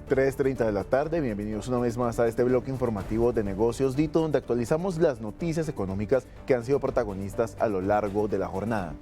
3:30 de la tarde, bienvenidos una vez más a este bloque informativo de Negocios Dito, donde actualizamos las noticias económicas que han sido protagonistas a lo largo de la jornada.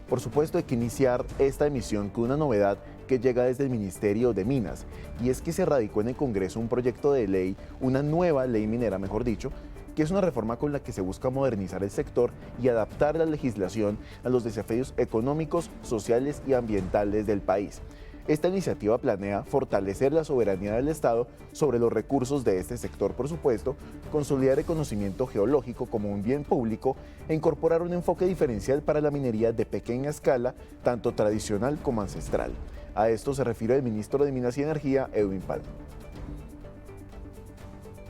Por supuesto, hay que iniciar esta emisión con una novedad que llega desde el Ministerio de Minas, y es que se radicó en el Congreso un proyecto de ley, una nueva ley minera, mejor dicho, que es una reforma con la que se busca modernizar el sector y adaptar la legislación a los desafíos económicos, sociales y ambientales del país. Esta iniciativa planea fortalecer la soberanía del Estado sobre los recursos de este sector, por supuesto, consolidar el conocimiento geológico como un bien público e incorporar un enfoque diferencial para la minería de pequeña escala, tanto tradicional como ancestral. A esto se refiere el ministro de Minas y Energía, Edwin Palma.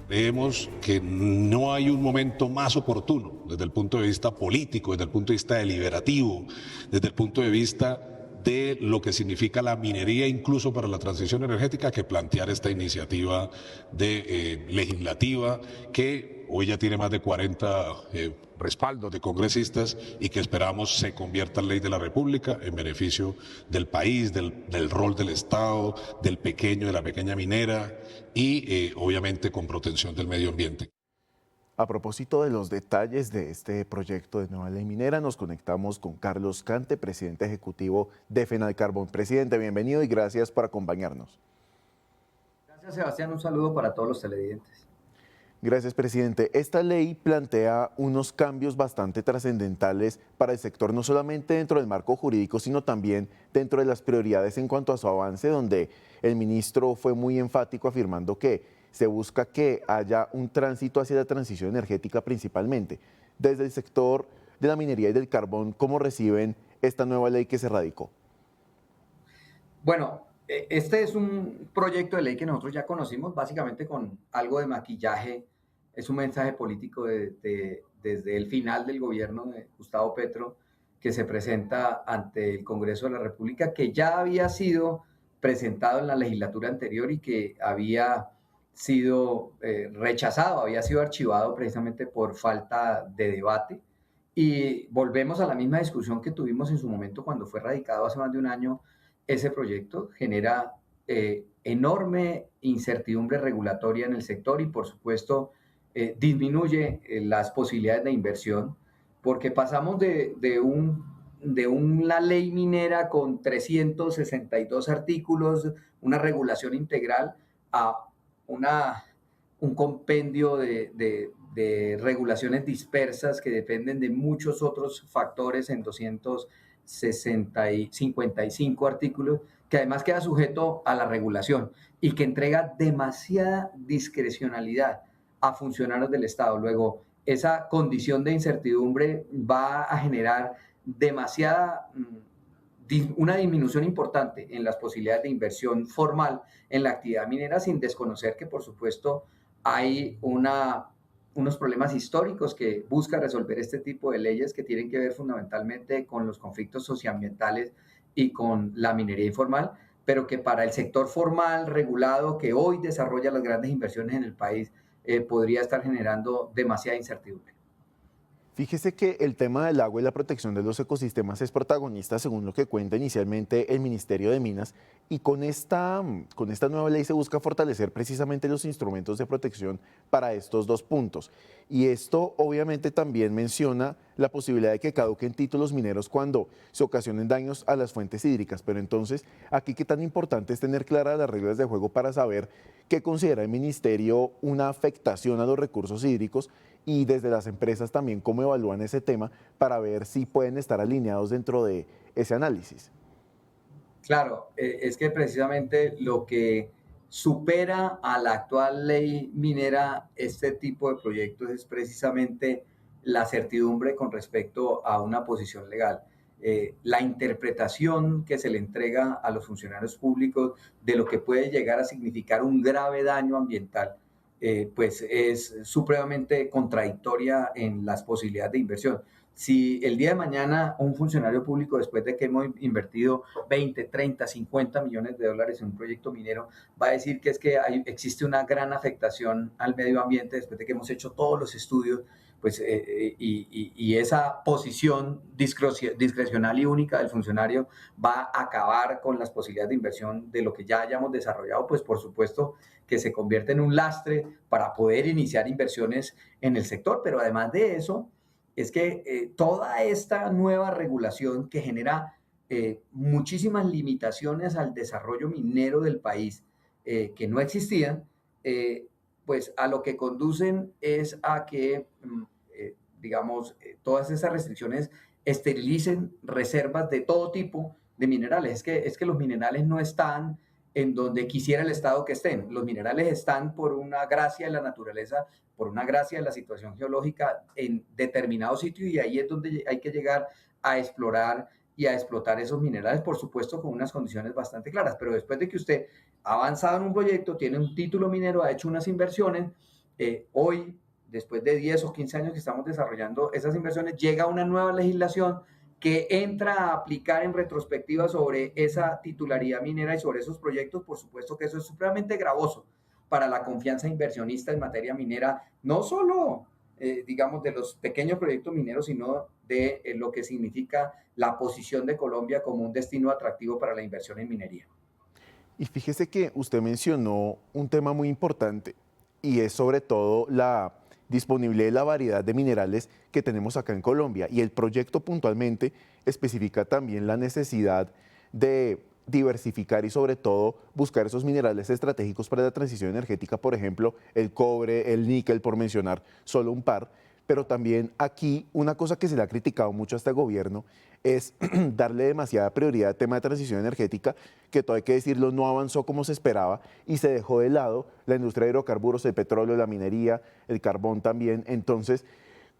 Creemos que no hay un momento más oportuno desde el punto de vista político, desde el punto de vista deliberativo, desde el punto de vista de lo que significa la minería incluso para la transición energética, que plantear esta iniciativa legislativa que hoy ya tiene más de 40 respaldos de congresistas y que esperamos se convierta en ley de la República en beneficio del país, del rol del Estado, del pequeño, de la pequeña minera y obviamente con protección del medio ambiente. A propósito de los detalles de este proyecto de nueva ley minera, nos conectamos con Carlos Cante, presidente ejecutivo de Fenalcarbón. Presidente, bienvenido y gracias por acompañarnos. Gracias, Sebastián. Un saludo para todos los televidentes. Gracias, presidente. Esta ley plantea unos cambios bastante trascendentales para el sector, no solamente dentro del marco jurídico, sino también dentro de las prioridades en cuanto a su avance, donde el ministro fue muy enfático afirmando que se busca que haya un tránsito hacia la transición energética principalmente. Desde el sector de la minería y del carbón, ¿cómo reciben esta nueva ley que se radicó? Bueno, este es un proyecto de ley que nosotros ya conocimos, básicamente con algo de maquillaje. Es un mensaje político desde el final del gobierno de Gustavo Petro, que se presenta ante el Congreso de la República, que ya había sido presentado en la legislatura anterior y que había sido rechazado, había sido archivado precisamente por falta de debate. Y volvemos a la misma discusión que tuvimos en su momento cuando fue radicado hace más de un año. Ese proyecto genera enorme incertidumbre regulatoria en el sector y, por supuesto, disminuye las posibilidades de inversión, porque pasamos de una ley minera con 362 artículos, una regulación integral, a un compendio de regulaciones dispersas que dependen de muchos otros factores en 255 artículos, que además queda sujeto a la regulación y que entrega demasiada discrecionalidad a funcionarios del Estado. Luego, esa condición de incertidumbre va a generar una disminución importante en las posibilidades de inversión formal en la actividad minera, sin desconocer que, por supuesto, hay unos problemas históricos que busca resolver este tipo de leyes que tienen que ver fundamentalmente con los conflictos socioambientales y con la minería informal, pero que para el sector formal, regulado, que hoy desarrolla las grandes inversiones en el país, podría estar generando demasiada incertidumbre. Fíjese que el tema del agua y la protección de los ecosistemas es protagonista, según lo que cuenta inicialmente el Ministerio de Minas, y con esta nueva ley se busca fortalecer precisamente los instrumentos de protección para estos dos puntos. Y esto obviamente también menciona la posibilidad de que caduquen títulos mineros cuando se ocasionen daños a las fuentes hídricas. Pero entonces, aquí qué tan importante es tener claras las reglas de juego para saber qué considera el Ministerio una afectación a los recursos hídricos, y desde las empresas también cómo evalúan ese tema para ver si pueden estar alineados dentro de ese análisis. Claro, es que precisamente lo que supera a la actual ley minera este tipo de proyectos es precisamente la certidumbre con respecto a una posición legal. La interpretación que se le entrega a los funcionarios públicos de lo que puede llegar a significar un grave daño ambiental, pues es supremamente contradictoria en las posibilidades de inversión. Si el día de mañana un funcionario público, después de que hemos invertido 20, 30, 50 millones de dólares en un proyecto minero, va a decir que existe una gran afectación al medio ambiente después de que hemos hecho todos los estudios, y esa posición discrecional y única del funcionario va a acabar con las posibilidades de inversión de lo que ya hayamos desarrollado, pues por supuesto que se convierte en un lastre para poder iniciar inversiones en el sector. Pero además de eso, es que toda esta nueva regulación que genera muchísimas limitaciones al desarrollo minero del país que no existían, pues a lo que conducen es a que, digamos, todas esas restricciones esterilicen reservas de todo tipo de minerales. Es que los minerales no están en donde quisiera el Estado que estén. Los minerales están por una gracia de la naturaleza, por una gracia de la situación geológica en determinado sitio, y ahí es donde hay que llegar a explorar y a explotar esos minerales, por supuesto, con unas condiciones bastante claras. Pero después de que usted ha avanzado en un proyecto, tiene un título minero, ha hecho unas inversiones, hoy, después de 10 o 15 años que estamos desarrollando esas inversiones, llega una nueva legislación que entra a aplicar en retrospectiva sobre esa titularidad minera y sobre esos proyectos. Por supuesto que eso es supremamente gravoso para la confianza inversionista en materia minera, no solo, digamos, de los pequeños proyectos mineros, sino de lo que significa la posición de Colombia como un destino atractivo para la inversión en minería. Y fíjese que usted mencionó un tema muy importante y es sobre todo la disponibilidad de la variedad de minerales que tenemos acá en Colombia. Y el proyecto puntualmente especifica también la necesidad de diversificar y sobre todo buscar esos minerales estratégicos para la transición energética, por ejemplo, el cobre, el níquel, por mencionar solo un par. Pero también aquí una cosa que se le ha criticado mucho a este gobierno es darle demasiada prioridad al tema de transición energética, que todo hay que decirlo, no avanzó como se esperaba y se dejó de lado la industria de hidrocarburos, el petróleo, la minería, el carbón también. Entonces,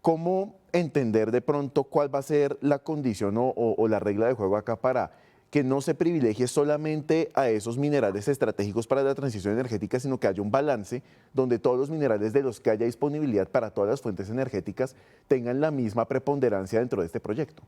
¿cómo entender de pronto cuál va a ser la condición o la regla de juego acá para que no se privilegie solamente a esos minerales estratégicos para la transición energética, sino que haya un balance donde todos los minerales de los que haya disponibilidad para todas las fuentes energéticas tengan la misma preponderancia dentro de este proyecto?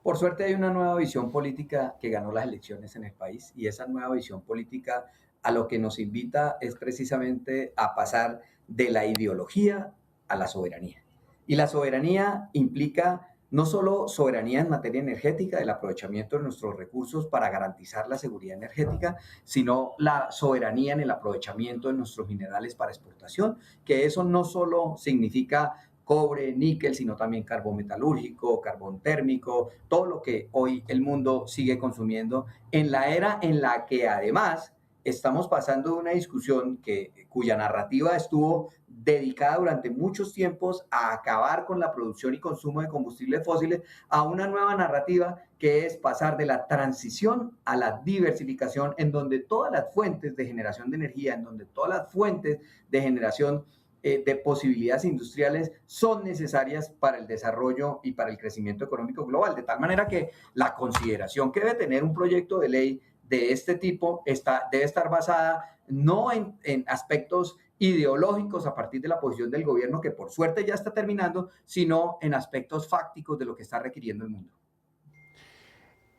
Por suerte hay una nueva visión política que ganó las elecciones en el país, y esa nueva visión política a lo que nos invita es precisamente a pasar de la ideología a la soberanía. Y la soberanía implica no solo soberanía en materia energética, el aprovechamiento de nuestros recursos para garantizar la seguridad energética, sino la soberanía en el aprovechamiento de nuestros minerales para exportación, que eso no solo significa cobre, níquel, sino también carbón metalúrgico, carbón térmico, todo lo que hoy el mundo sigue consumiendo en la era en la que además estamos pasando de una discusión cuya narrativa estuvo dedicada durante muchos tiempos a acabar con la producción y consumo de combustibles fósiles, a una nueva narrativa que es pasar de la transición a la diversificación, en donde todas las fuentes de generación de energía, en donde todas las fuentes de generación de posibilidades industriales son necesarias para el desarrollo y para el crecimiento económico global. De tal manera que la consideración que debe tener un proyecto de ley de este tipo debe estar basada no en aspectos ideológicos a partir de la posición del gobierno, que por suerte ya está terminando, sino en aspectos fácticos de lo que está requiriendo el mundo.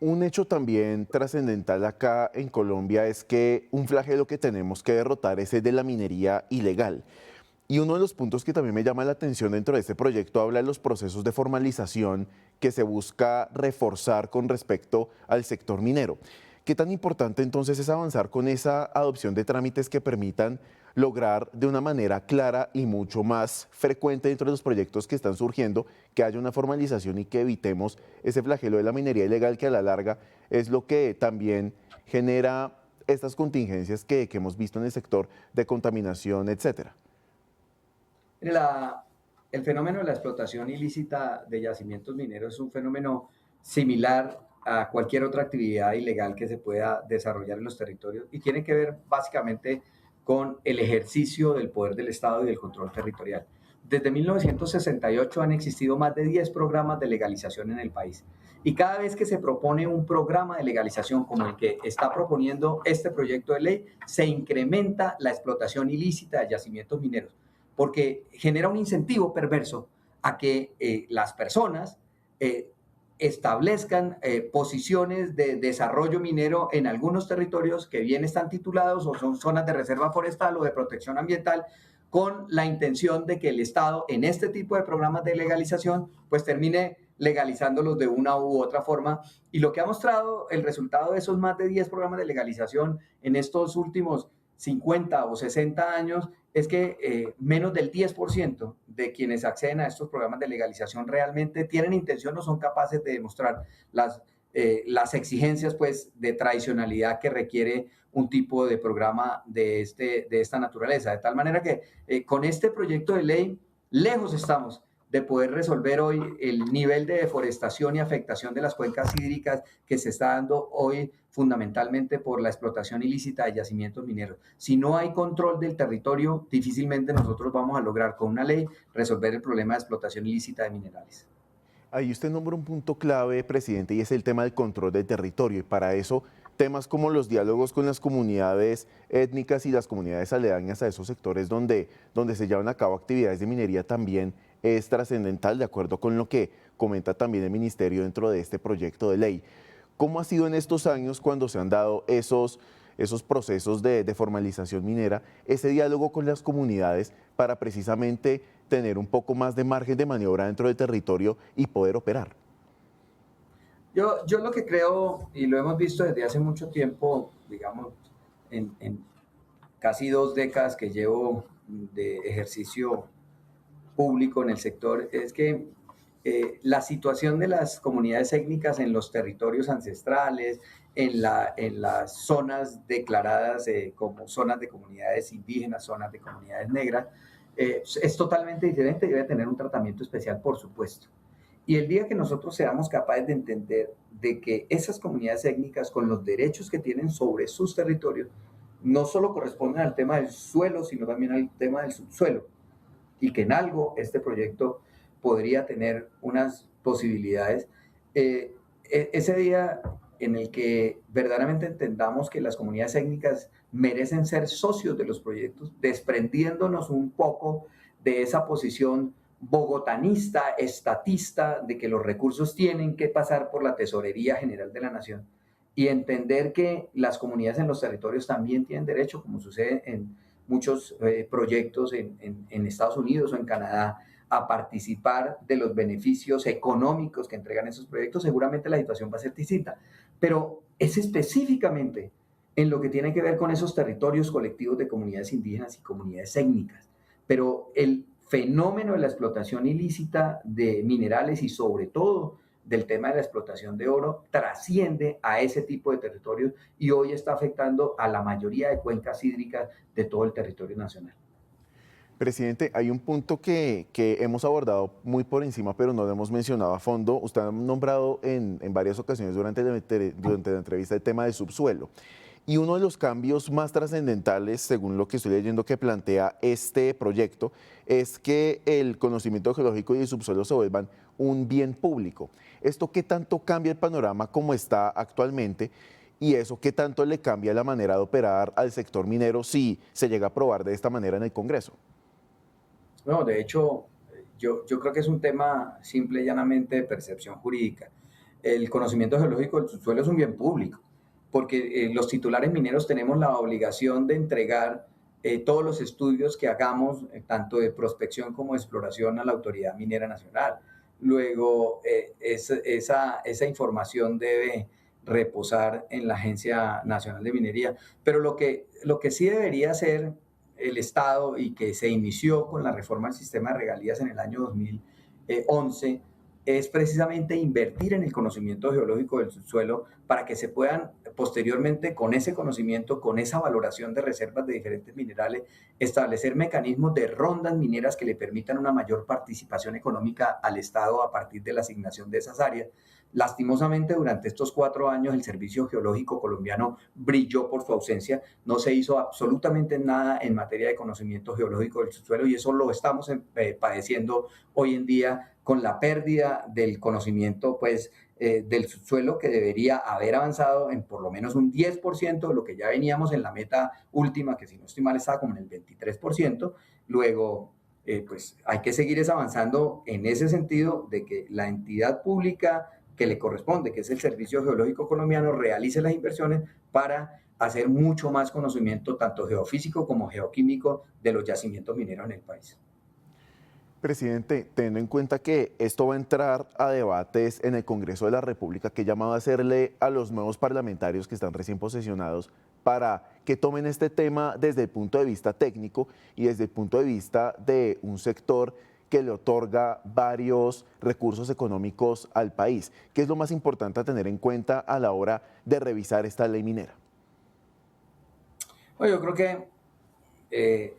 Un hecho también trascendental acá en Colombia es que un flagelo que tenemos que derrotar es el de la minería ilegal. Y uno de los puntos que también me llama la atención dentro de este proyecto habla de los procesos de formalización que se busca reforzar con respecto al sector minero. ¿Qué tan importante entonces es avanzar con esa adopción de trámites que permitan lograr de una manera clara y mucho más frecuente dentro de los proyectos que están surgiendo, que haya una formalización y que evitemos ese flagelo de la minería ilegal que a la larga es lo que también genera estas contingencias que hemos visto en el sector de contaminación, etcétera? El fenómeno de la explotación ilícita de yacimientos mineros es un fenómeno similar a cualquier otra actividad ilegal que se pueda desarrollar en los territorios, y tiene que ver básicamente con el ejercicio del poder del Estado y del control territorial. Desde 1968 han existido más de 10 programas de legalización en el país, y cada vez que se propone un programa de legalización como el que está proponiendo este proyecto de ley, se incrementa la explotación ilícita de yacimientos mineros, porque genera un incentivo perverso a que las personas establezcan posiciones de desarrollo minero en algunos territorios que bien están titulados o son zonas de reserva forestal o de protección ambiental, con la intención de que el Estado en este tipo de programas de legalización pues termine legalizándolos de una u otra forma. Y lo que ha mostrado el resultado de esos más de 10 programas de legalización en estos últimos 50 o 60 años es que menos del 10% de quienes acceden a estos programas de legalización realmente tienen intención o son capaces de demostrar las exigencias pues, de tradicionalidad que requiere un tipo de programa de esta naturaleza. De tal manera que con este proyecto de ley, lejos estamos de poder resolver hoy el nivel de deforestación y afectación de las cuencas hídricas que se está dando hoy fundamentalmente por la explotación ilícita de yacimientos mineros. Si no hay control del territorio, difícilmente nosotros vamos a lograr con una ley resolver el problema de explotación ilícita de minerales. Ahí usted nombra un punto clave, presidente, y es el tema del control del territorio. Y para eso, temas como los diálogos con las comunidades étnicas y las comunidades aledañas a esos sectores donde se llevan a cabo actividades de minería también es trascendental, de acuerdo con lo que comenta también el Ministerio dentro de este proyecto de ley. ¿Cómo ha sido en estos años cuando se han dado esos procesos de formalización minera, ese diálogo con las comunidades para precisamente tener un poco más de margen de maniobra dentro del territorio y poder operar? Yo lo que creo, y lo hemos visto desde hace mucho tiempo, digamos, en casi 2 décadas que llevo de ejercicio público en el sector, es que la situación de las comunidades étnicas en los territorios ancestrales, en las zonas declaradas como zonas de comunidades indígenas, zonas de comunidades negras, es totalmente diferente y debe tener un tratamiento especial, por supuesto. Y el día que nosotros seamos capaces de entender de que esas comunidades étnicas, con los derechos que tienen sobre sus territorios, no solo corresponden al tema del suelo, sino también al tema del subsuelo, y que en algo este proyecto podría tener unas posibilidades, ese día en el que verdaderamente entendamos que las comunidades étnicas merecen ser socios de los proyectos, desprendiéndonos un poco de esa posición bogotanista, estatista, de que los recursos tienen que pasar por la Tesorería General de la Nación, y entender que las comunidades en los territorios también tienen derecho, como sucede en muchos proyectos en Estados Unidos o en Canadá, a participar de los beneficios económicos que entregan esos proyectos. Seguramente la situación va a ser distinta, pero es específicamente en lo que tiene que ver con esos territorios colectivos de comunidades indígenas y comunidades étnicas. Pero el fenómeno de la explotación ilícita de minerales y sobre todo del tema de la explotación de oro trasciende a ese tipo de territorios y hoy está afectando a la mayoría de cuencas hídricas de todo el territorio nacional. Presidente, hay un punto que hemos abordado muy por encima, pero no lo hemos mencionado a fondo. Usted ha nombrado en varias ocasiones durante la entrevista el tema del subsuelo. Y uno de los cambios más trascendentales, según lo que estoy leyendo que plantea este proyecto, es que el conocimiento geológico y el subsuelo se vuelvan un bien público. ¿Esto qué tanto cambia el panorama como está actualmente? ¿Y eso qué tanto le cambia la manera de operar al sector minero si se llega a aprobar de esta manera en el Congreso? No, de hecho, yo creo que es un tema simple y llanamente de percepción jurídica. El conocimiento geológico del subsuelo es un bien público, porque los titulares mineros tenemos la obligación de entregar todos los estudios que hagamos, tanto de prospección como de exploración, a la Autoridad Minera Nacional. Luego, esa información debe reposar en la Agencia Nacional de Minería. Pero lo que sí debería hacer el Estado, y que se inició con la reforma del sistema de regalías en el año 2011, es precisamente invertir en el conocimiento geológico del subsuelo para que se puedan posteriormente, con ese conocimiento, con esa valoración de reservas de diferentes minerales, establecer mecanismos de rondas mineras que le permitan una mayor participación económica al Estado a partir de la asignación de esas áreas. Lastimosamente, durante estos 4 años, el Servicio Geológico Colombiano brilló por su ausencia. No se hizo absolutamente nada en materia de conocimiento geológico del subsuelo, y eso lo estamos padeciendo hoy en día con la pérdida del conocimiento del subsuelo, que debería haber avanzado en por lo menos un 10% de lo que ya veníamos en la meta última, que si no estoy mal estaba como en el 23%. Luego, pues hay que seguir avanzando en ese sentido de que la entidad pública que le corresponde, que es el Servicio Geológico Colombiano, realice las inversiones para hacer mucho más conocimiento, tanto geofísico como geoquímico, de los yacimientos mineros en el país. Presidente, teniendo en cuenta que esto va a entrar a debates en el Congreso de la República, ¿qué llamado a hacerle a los nuevos parlamentarios que están recién posesionados para que tomen este tema desde el punto de vista técnico y desde el punto de vista de un sector que le otorga varios recursos económicos al país? ¿Qué es lo más importante a tener en cuenta a la hora de revisar esta ley minera? Bueno, yo creo que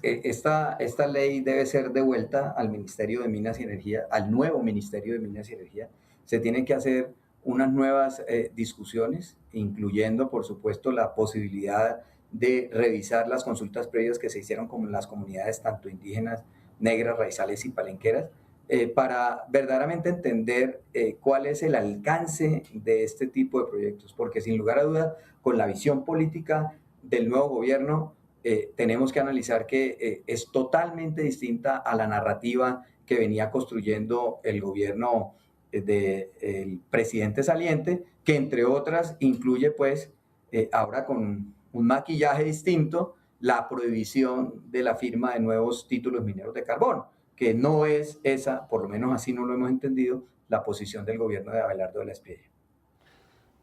esta ley debe ser devuelta al Ministerio de Minas y Energía, al nuevo Ministerio de Minas y Energía. Se tienen que hacer unas nuevas discusiones, incluyendo, por supuesto, la posibilidad de revisar las consultas previas que se hicieron con las comunidades tanto indígenas, negras, raizales y palenqueras, para verdaderamente entender cuál es el alcance de este tipo de proyectos, porque sin lugar a dudas, con la visión política del nuevo gobierno, tenemos que analizar que es totalmente distinta a la narrativa que venía construyendo el gobierno del presidente saliente, que entre otras incluye pues ahora con un maquillaje distinto la prohibición de la firma de nuevos títulos mineros de carbón, que no es esa, por lo menos así no lo hemos entendido, la posición del gobierno de Abelardo de la Espriella.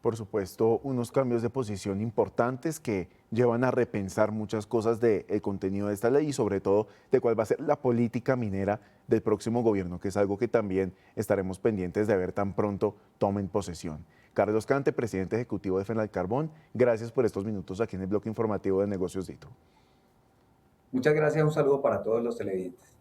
Por supuesto, unos cambios de posición importantes que llevan a repensar muchas cosas del contenido de esta ley y sobre todo de cuál va a ser la política minera del próximo gobierno, que es algo que también estaremos pendientes de ver tan pronto tomen posesión. Carlos Cante, presidente ejecutivo de Fenalcarbón, gracias por estos minutos aquí en el bloque informativo de Negocios Dito. Muchas gracias, un saludo para todos los televidentes.